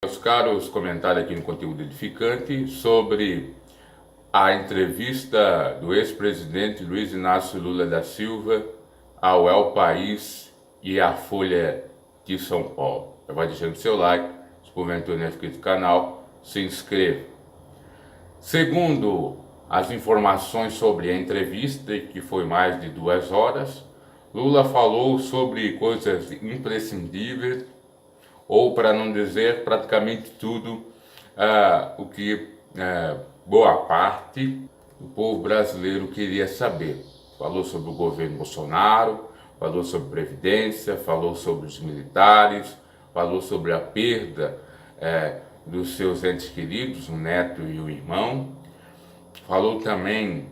Meus caros, comentário aqui no Conteúdo Edificante sobre a entrevista do ex-presidente Luiz Inácio Lula da Silva ao El País e à Folha de São Paulo. Já vai deixando seu like, se porventura não é inscrito no canal, se inscreva. Segundo as informações sobre a entrevista, que foi mais de 2 horas, Lula falou sobre coisas imprescindíveis, ou para não dizer praticamente tudo o que boa parte do povo brasileiro queria saber. Falou sobre o governo Bolsonaro, falou sobre Previdência, falou sobre os militares, falou sobre a perda dos seus entes queridos, o neto e o irmão, falou também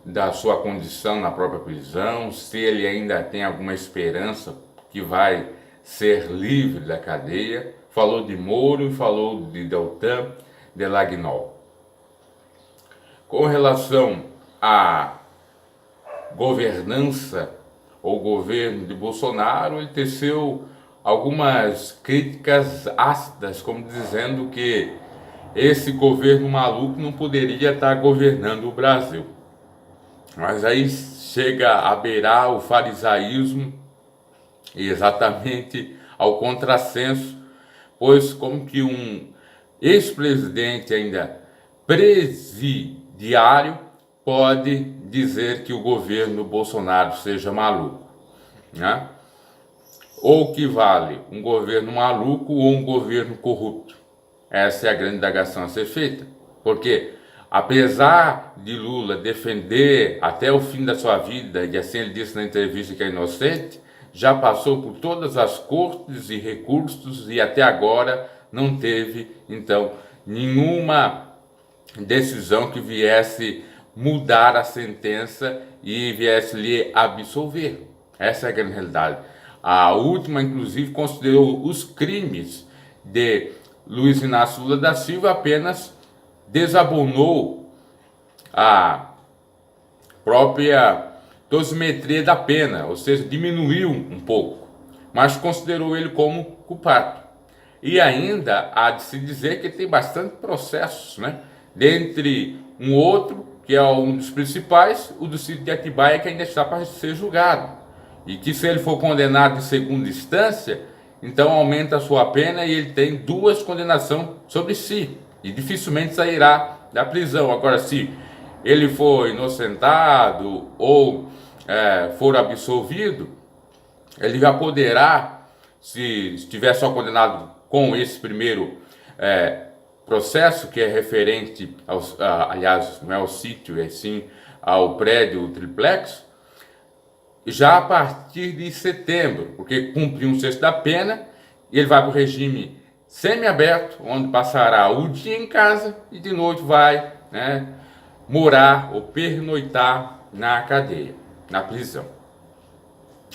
da sua condição na própria prisão, se ele ainda tem alguma esperança que vai ser livre da cadeia, falou de Moro e falou de Deltan Dallagnol. Com relação à governança ou governo de Bolsonaro, ele teceu algumas críticas ácidas, como dizendo que esse governo maluco não poderia estar governando o Brasil. Mas aí chega a beirar o farisaísmo e exatamente ao contrassenso, pois como que um ex-presidente ainda presidiário pode dizer que o governo Bolsonaro seja maluco, né? Ou que vale um governo maluco ou um governo corrupto? Essa é a grande indagação a ser feita, porque apesar de Lula defender até o fim da sua vida, e assim ele disse na entrevista que é inocente, já passou por todas as cortes e recursos e até agora não teve, então, nenhuma decisão que viesse mudar a sentença e viesse lhe absolver. Essa é a grande realidade. A última, inclusive, considerou os crimes de Luiz Inácio Lula da Silva, apenas desabonou a própria dosimetria da pena, ou seja, diminuiu um pouco, mas considerou ele como culpado. E ainda há de se dizer que tem bastante processos, né? Dentre um outro, que é um dos principais, o do sítio de Atibaia, que ainda está para ser julgado. E que se ele for condenado em segunda instância, então aumenta a sua pena e ele tem 2 condenações sobre si. E dificilmente sairá da prisão. Agora, se ele for inocentado ou for absolvido, ele já poderá, se estiver só condenado com esse primeiro processo, que é referente, aliás, não é ao sítio, é sim ao prédio triplex, já a partir de setembro, porque cumpre 1/6 da pena, e ele vai para o regime semiaberto, onde passará o dia em casa e de noite vai, morar ou pernoitar na cadeia, na prisão.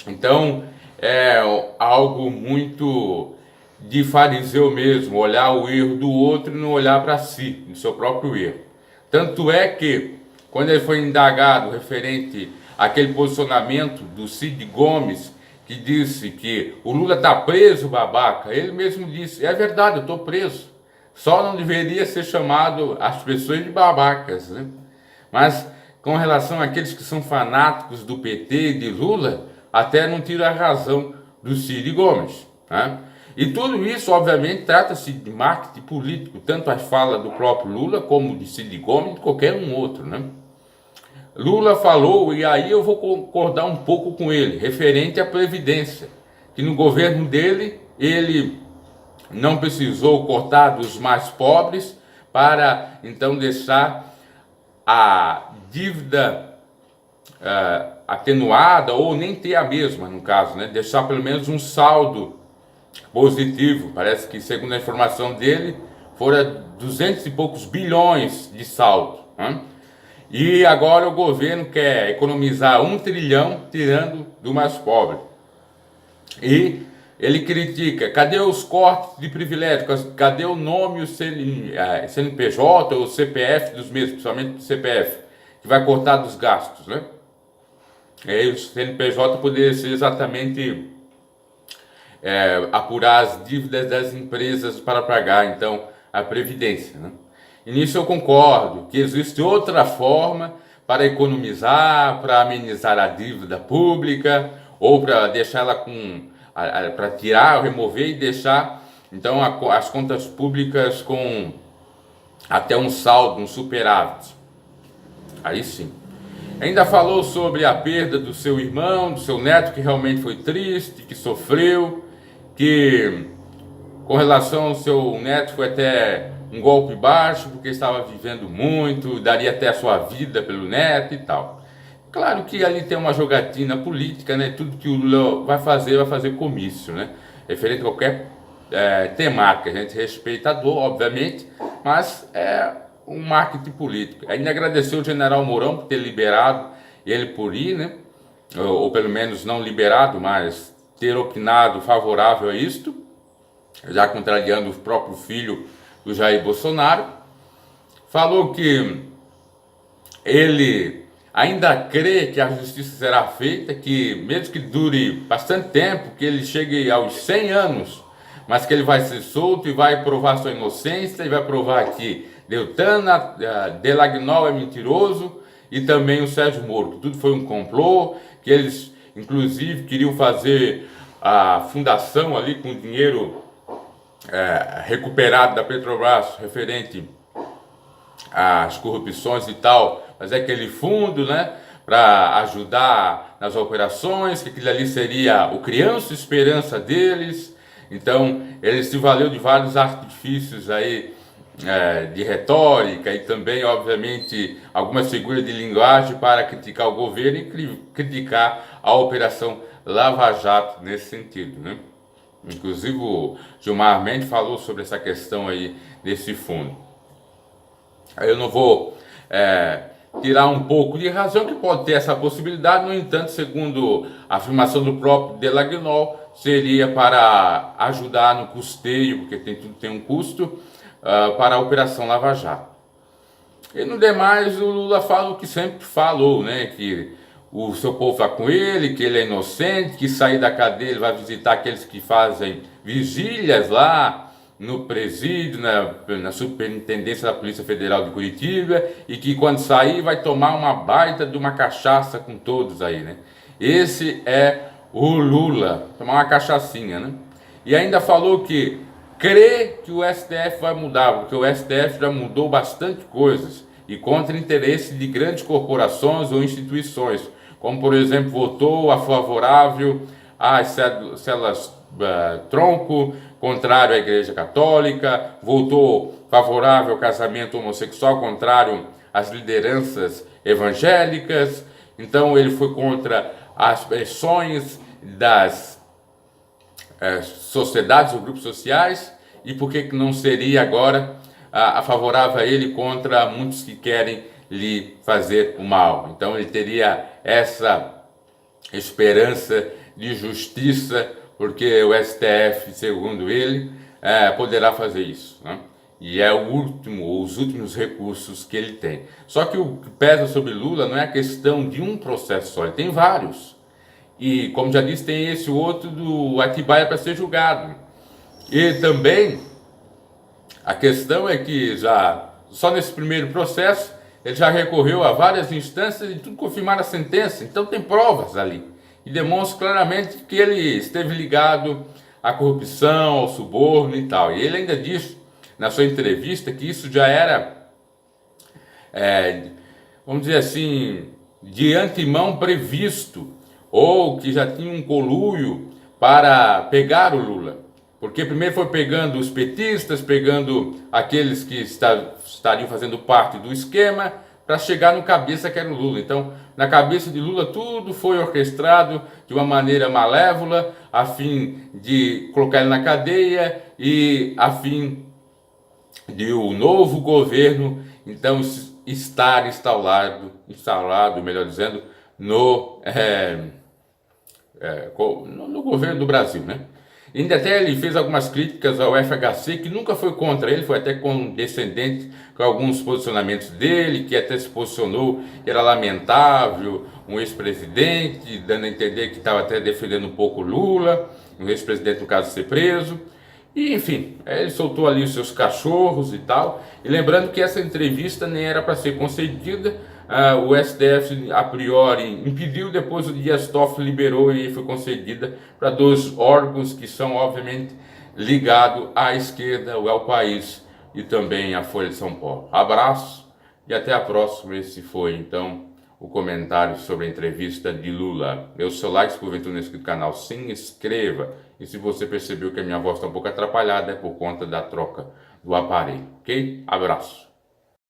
Então é algo muito de fariseu mesmo, olhar o erro do outro e não olhar para si, no seu próprio erro. Tanto é que, quando ele foi indagado referente àquele posicionamento do Cid Gomes, que disse que o Lula está preso, babaca, ele mesmo disse, é verdade, eu estou preso, só não deveria ser chamado as pessoas de babacas, né? Mas com relação àqueles que são fanáticos do PT e de Lula, até não tira a razão do Cid Gomes, né? E tudo isso, obviamente, trata-se de marketing político, tanto as falas do próprio Lula como de Cid Gomes e de qualquer um outro, né? Lula falou, e aí eu vou concordar um pouco com ele, referente à Previdência, que no governo dele, ele não precisou cortar dos mais pobres para então deixar a dívida atenuada, ou nem ter a mesma, no caso, né? Deixar pelo menos um saldo positivo. Parece que, segundo a informação dele, foram 200 e poucos bilhões de saldo, né? E agora o governo quer economizar 1 trilhão tirando do mais pobre. E ele critica, cadê os cortes de privilégios? Cadê o nome, o CNPJ ou o CPF dos mesmos, principalmente o CPF, que vai cortar dos gastos, né? E aí o CNPJ poderia ser exatamente apurar as dívidas das empresas para pagar, então, a Previdência, né? E nisso eu concordo, que existe outra forma para economizar, para amenizar a dívida pública, ou para deixá-la para tirar, remover e deixar, então, as contas públicas com até um saldo, um superávit. Aí sim. Ainda falou sobre a perda do seu irmão, do seu neto, que realmente foi triste, que sofreu, que com relação ao seu neto foi até um golpe baixo, porque estava vivendo muito, daria até a sua vida pelo neto e tal. Claro que ali tem uma jogatina política, né? Tudo que o Lula vai fazer comício, né? Referente a qualquer temática. A gente respeita a dor, obviamente, mas é um marketing político. Ainda agradeceu o general Mourão por ter liberado ele por ir, né? Ou pelo menos não liberado, mas ter opinado favorável a isto, já contrariando o próprio filho do Jair Bolsonaro. Falou que ele ainda crê que a justiça será feita, que mesmo que dure bastante tempo, que ele chegue aos 100 anos, mas que ele vai ser solto e vai provar sua inocência, e vai provar que Deltan Dallagnol é mentiroso, e também o Sérgio Moro, que tudo foi um complô, que eles inclusive queriam fazer a fundação ali com dinheiro recuperado da Petrobras referente às corrupções e tal, mas é aquele fundo, né, para ajudar nas operações, que aquilo ali seria o criança esperança deles. Então ele se valeu de vários artifícios aí de retórica e também, obviamente, algumas figuras de linguagem para criticar o governo e criticar a operação Lava Jato nesse sentido, né? Inclusive o Gilmar Mendes falou sobre essa questão aí desse fundo. Eu não vou tirar um pouco de razão que pode ter essa possibilidade, no entanto, segundo a afirmação do próprio Dallagnol, seria para ajudar no custeio, porque tudo tem um custo, para a Operação Lava Jato. E no demais, o Lula fala o que sempre falou, né? Que o seu povo está com ele, que ele é inocente, que sair da cadeia ele vai visitar aqueles que fazem vigílias lá no presídio, na Superintendência da Polícia Federal de Curitiba, e que quando sair vai tomar uma baita de uma cachaça com todos aí, né? Esse é o Lula, tomar uma cachaçinha, né? E ainda falou que crê que o STF vai mudar, porque o STF já mudou bastante coisas e contra interesse de grandes corporações ou instituições, como por exemplo votou a favorável às células tronco, contrário à Igreja Católica, votou favorável ao casamento homossexual, contrário às lideranças evangélicas. Então ele foi contra as pressões das sociedades ou grupos sociais, e por que não seria agora favorável a ele contra muitos que querem lhe fazer o mal? Então ele teria essa esperança de justiça, porque o STF, segundo ele, poderá fazer isso, né? E é os últimos recursos que ele tem. Só que o que pesa sobre Lula não é a questão de um processo só, ele tem vários. E, como já disse, tem esse outro do Atibaia para ser julgado. E também, a questão é que só nesse primeiro processo, ele já recorreu a várias instâncias e tudo confirmaram a sentença. Então tem provas ali. E demonstra claramente que ele esteve ligado à corrupção, ao suborno e tal. E ele ainda disse, na sua entrevista, que isso já era, vamos dizer assim, de antemão previsto, ou que já tinha um conluio para pegar o Lula. Porque primeiro foi pegando os petistas, pegando aqueles que estariam fazendo parte do esquema, para chegar no cabeça que era o Lula. Então, na cabeça de Lula, tudo foi orquestrado de uma maneira malévola, a fim de colocar ele na cadeia e a fim de o novo governo, então, estar instalado, melhor dizendo, no governo do Brasil, né? E ainda até ele fez algumas críticas ao FHC, que nunca foi contra ele, foi até condescendente com alguns posicionamentos dele, que até se posicionou que era lamentável um ex-presidente, dando a entender que estava até defendendo um pouco Lula. o ex-presidente, no caso, ser preso. E, enfim, ele soltou ali os seus cachorros e tal. E lembrando que essa entrevista nem era para ser concedida. O STF, a priori, impediu, depois o Dias Toffoli liberou e foi concedida para 2 órgãos que são, obviamente, ligados à esquerda, ao País e também à Folha de São Paulo. Abraço e até a próxima. Esse foi, então, o comentário sobre a entrevista de Lula. Dê o seu like, se porventura não é inscrito no canal, se inscreva. E se você percebeu que a minha voz está um pouco atrapalhada, é por conta da troca do aparelho, ok? Abraço.